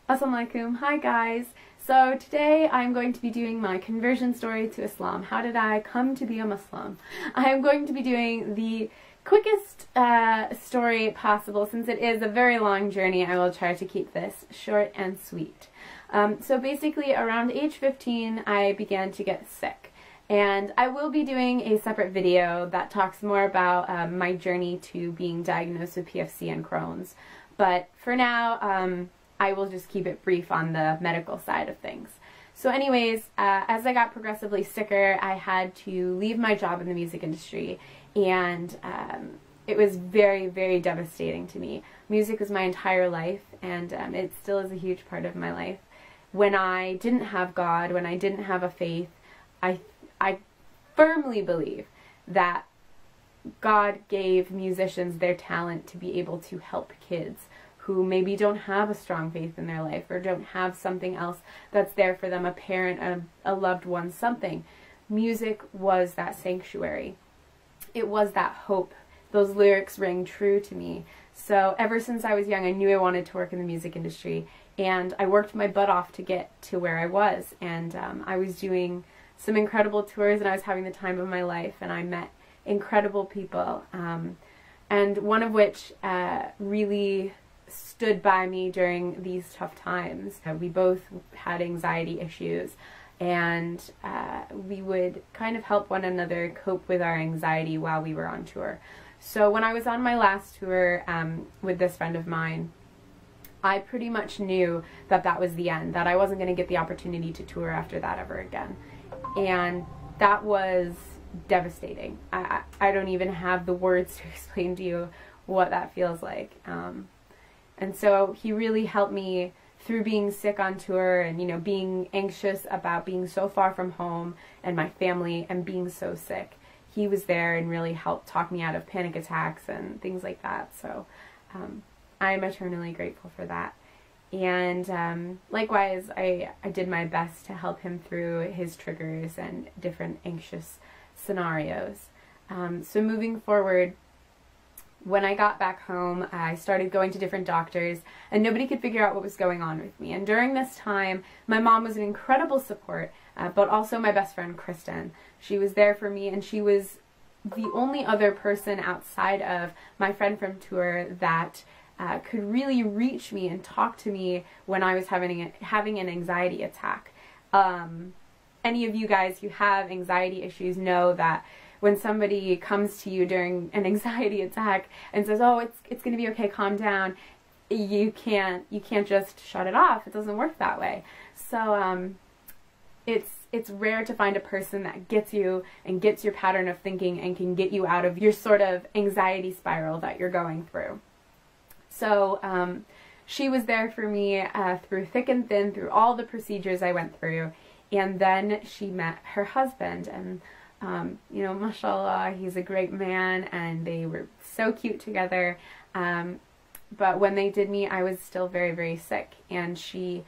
Assalamu alaikum. Hi guys. So today I'm going to be doing my conversion story to Islam. How did I come to be a Muslim? I am going to be doing the quickest story possible. Since it is a very long journey, I will try to keep this short and sweet. So basically around age 15 I began to get sick. And I will be doing a separate video that talks more about my journey to being diagnosed with PFC and Crohn's. But for now, I will just keep it brief on the medical side of things. So anyways, as I got progressively sicker, I had to leave my job in the music industry, and it was very, very devastating to me. Music was my entire life, and it still is a huge part of my life. When I didn't have God, when I didn't have a faith, I firmly believe that God gave musicians their talent to be able to help kids who maybe don't have a strong faith in their life or don't have something else that's there for them, a parent, a loved one, something. Music was that sanctuary. It was that hope. Those lyrics rang true to me. So ever since I was young, I knew I wanted to work in the music industry, and I worked my butt off to get to where I was. And I was doing some incredible tours, and I was having the time of my life, and I met incredible people, and one of which really stood by me during these tough times. We both had anxiety issues, and we would kind of help one another cope with our anxiety while we were on tour. So when I was on my last tour with this friend of mine, I pretty much knew that that was the end, that I wasn't going to get the opportunity to tour after that ever again. And that was devastating. I don't even have the words to explain to you what that feels like. And so he really helped me through being sick on tour and, you know, being anxious about being so far from home and my family and being so sick. He was there and really helped talk me out of panic attacks and things like that. So I'm eternally grateful for that. And likewise, I did my best to help him through his triggers and different anxious scenarios. So moving forward, when I got back home, I started going to different doctors, and nobody could figure out what was going on with me. And during this time, my mom was an incredible support, but also my best friend, Kristen. She was there for me, and she was the only other person outside of my friend from tour that could really reach me and talk to me when I was having an anxiety attack. Any of you guys who have anxiety issues know that when somebody comes to you during an anxiety attack and says, "Oh, it's going to be okay, calm down," you can't just shut it off. It doesn't work that way. So it's rare to find a person that gets you and gets your pattern of thinking and can get you out of your sort of anxiety spiral that you're going through. So she was there for me through thick and thin, through all the procedures I went through. And then she met her husband, and you know, mashallah, he's a great man, and they were so cute together. But when they did meet, I was still very, very sick, and she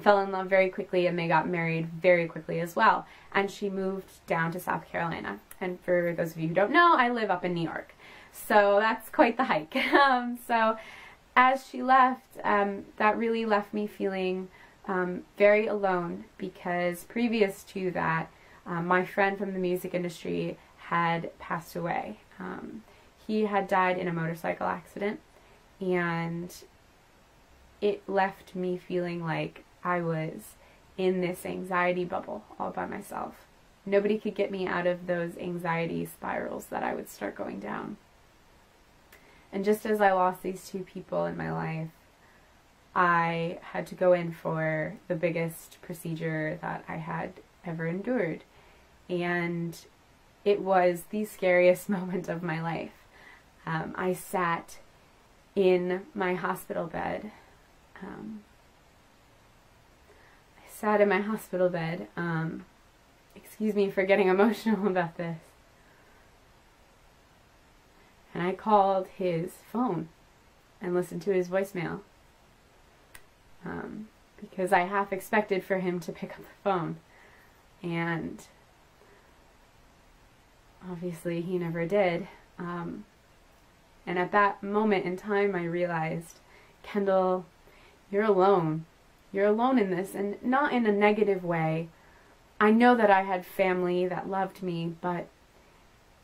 fell in love very quickly, and they got married very quickly as well. And she moved down to South Carolina. And for those of you who don't know, I live up in New York. So that's quite the hike. So as she left, that really left me feeling very alone, because previous to that, my friend from the music industry had passed away. He had died in a motorcycle accident, and it left me feeling like I was in this anxiety bubble all by myself. Nobody could get me out of those anxiety spirals that I would start going down. And just as I lost these two people in my life, I had to go in for the biggest procedure that I had ever endured. And it was the scariest moment of my life. I sat in my hospital bed. Excuse me for getting emotional about this. And I called his phone and listened to his voicemail. Because I half expected for him to pick up the phone. And obviously he never did. And at that moment in time I realized, Kendall, you're alone. you're alone in this, and not in a negative way. I know that I had family that loved me, but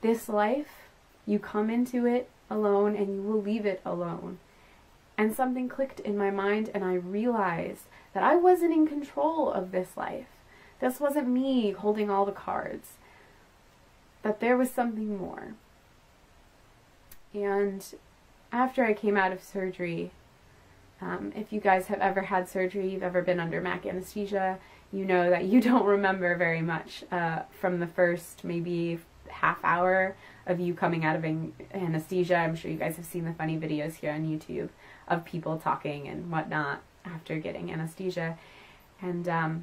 this life, you come into it alone and you will leave it alone. And something clicked in my mind, and I realized that I wasn't in control of this life. This wasn't me holding all the cards. That there was something more. And after I came out of surgery, if you guys have ever had surgery, you've ever been under MAC anesthesia, you know that you don't remember very much from the first maybe half hour of you coming out of anesthesia. I'm sure you guys have seen the funny videos here on YouTube of people talking and whatnot after getting anesthesia. And a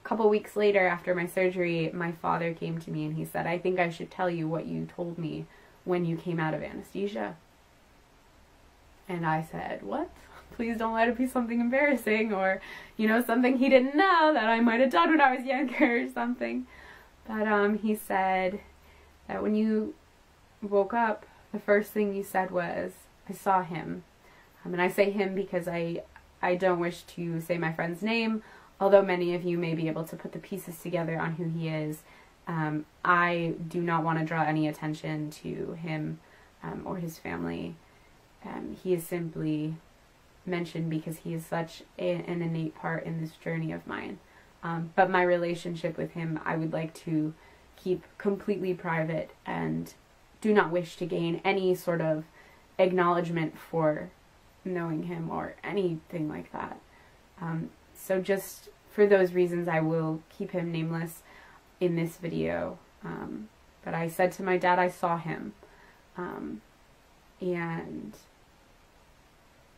couple weeks later, after my surgery, my father came to me and he said, "I think I should tell you what you told me when you came out of anesthesia." And I said, "What? Please don't let it be something embarrassing, or, you know, something he didn't know that I might have done when I was younger or something." But he said that when you woke up, the first thing you said was, "I saw him." And I say him because I don't wish to say my friend's name, although many of you may be able to put the pieces together on who he is. I do not want to draw any attention to him or his family. He is simply mentioned because he is such an innate part in this journey of mine. But my relationship with him, I would like to keep completely private and do not wish to gain any sort of acknowledgement for knowing him or anything like that. So just for those reasons, I will keep him nameless in this video. But I said to my dad, I saw him. And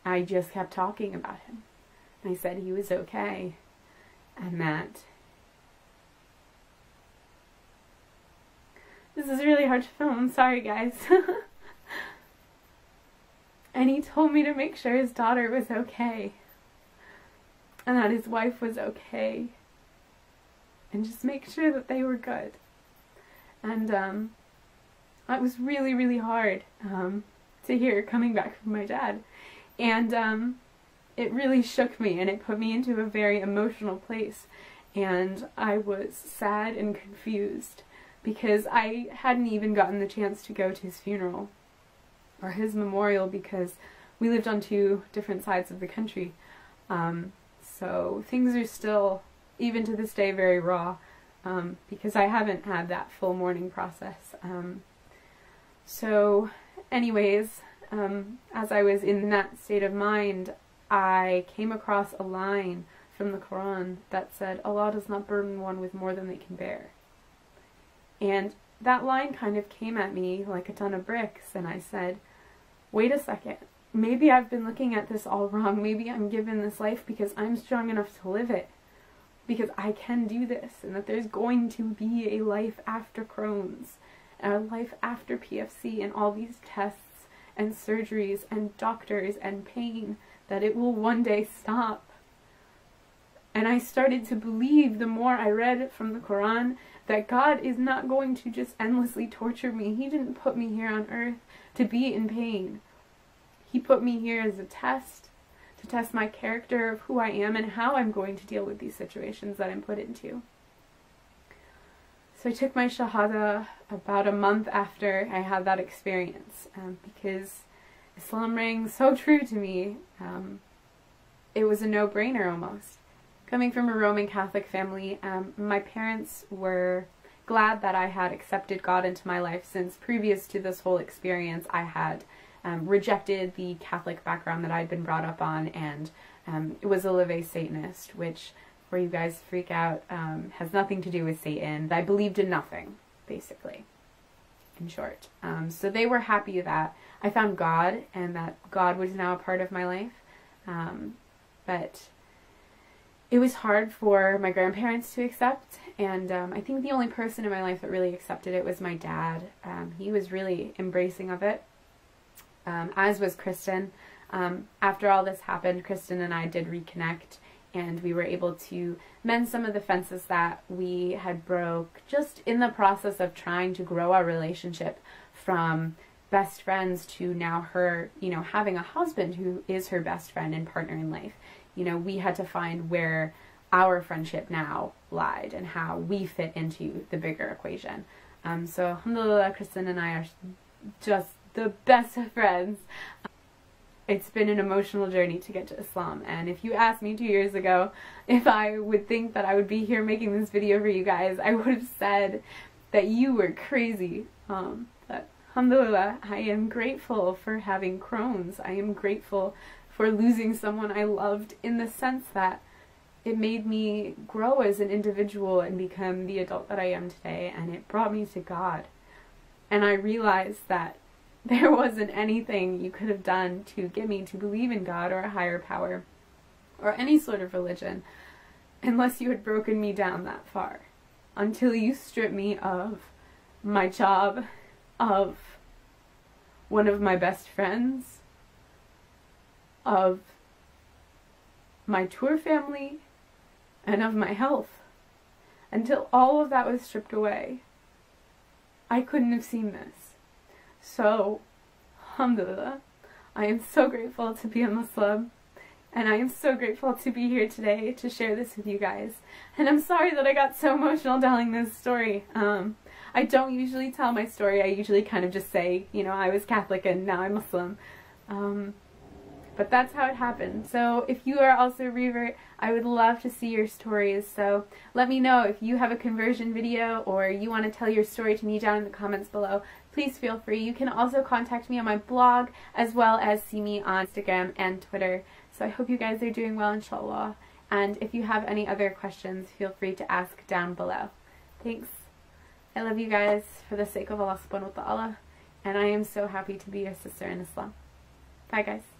I just kept talking about him. I said he was okay, and that this is really hard to film. I'm sorry, guys. And he told me to make sure his daughter was okay, and that his wife was okay, and just make sure that they were good. And it was really, really hard to hear coming back from my dad. And it really shook me, and it put me into a very emotional place. And I was sad and confused because I hadn't even gotten the chance to go to his funeral or his memorial because we lived on two different sides of the country. So things are still, even to this day, very raw because I haven't had that full mourning process. So anyways, as I was in that state of mind, I came across a line from the Quran that said, "Allah does not burden one with more than they can bear." And that line kind of came at me like a ton of bricks, and I said, wait a second, maybe I've been looking at this all wrong. Maybe I'm given this life because I'm strong enough to live it, because I can do this, and that there's going to be a life after Crohn's, and a life after PFC, and all these tests and surgeries and doctors and pain, that it will one day stop. And I started to believe, the more I read from the Quran, that God is not going to just endlessly torture me. He didn't put me here on earth to be in pain. He put me here as a test, to test my character of who I am and how I'm going to deal with these situations that I'm put into. So I took my Shahada about a month after I had that experience, because Islam rang so true to me. It was a no-brainer almost. Coming from a Roman Catholic family, my parents were glad that I had accepted God into my life, since previous to this whole experience I had rejected the Catholic background that I'd been brought up on, and was a Live Satanist, which, before you guys freak out, has nothing to do with Satan. I believed in nothing, basically, in short. So they were happy that I found God, and that God was now a part of my life. But it was hard for my grandparents to accept, and I think the only person in my life that really accepted it was my dad. He was really embracing of it, as was Kristen. After all this happened, Kristen and I did reconnect, and we were able to mend some of the fences that we had broke just in the process of trying to grow our relationship from best friends to now her, you know, having a husband who is her best friend and partner in life. you know, we had to find where our friendship now lied and how we fit into the bigger equation. So alhamdulillah, Kristen and I are just the best of friends. It's been an emotional journey to get to Islam, and if you asked me 2 years ago if I would think that I would be here making this video for you guys, I would have said that you were crazy. But alhamdulillah, I am grateful for having Crohn's. I am grateful for losing someone I loved, in the sense that it made me grow as an individual and become the adult that I am today, and it brought me to God. And I realized that there wasn't anything you could have done to get me to believe in God or a higher power or any sort of religion unless you had broken me down that far. Until you stripped me of my job, of one of my best friends, of my tour family, and of my health. Until all of that was stripped away, I couldn't have seen this. So, alhamdulillah, I am so grateful to be a Muslim, and I am so grateful to be here today to share this with you guys. And I'm sorry that I got so emotional telling this story. I don't usually tell my story. I usually kind of just say, you know, I was Catholic and now I'm Muslim. But that's how it happened. So if you are also a revert, I would love to see your stories. So let me know if you have a conversion video or you want to tell your story to me down in the comments below. Please feel free. You can also contact me on my blog, as well as see me on Instagram and Twitter. So I hope you guys are doing well, inshallah. And if you have any other questions, feel free to ask down below. Thanks. I love you guys for the sake of Allah subhanahu wa ta'ala. And I am so happy to be your sister in Islam. Bye guys.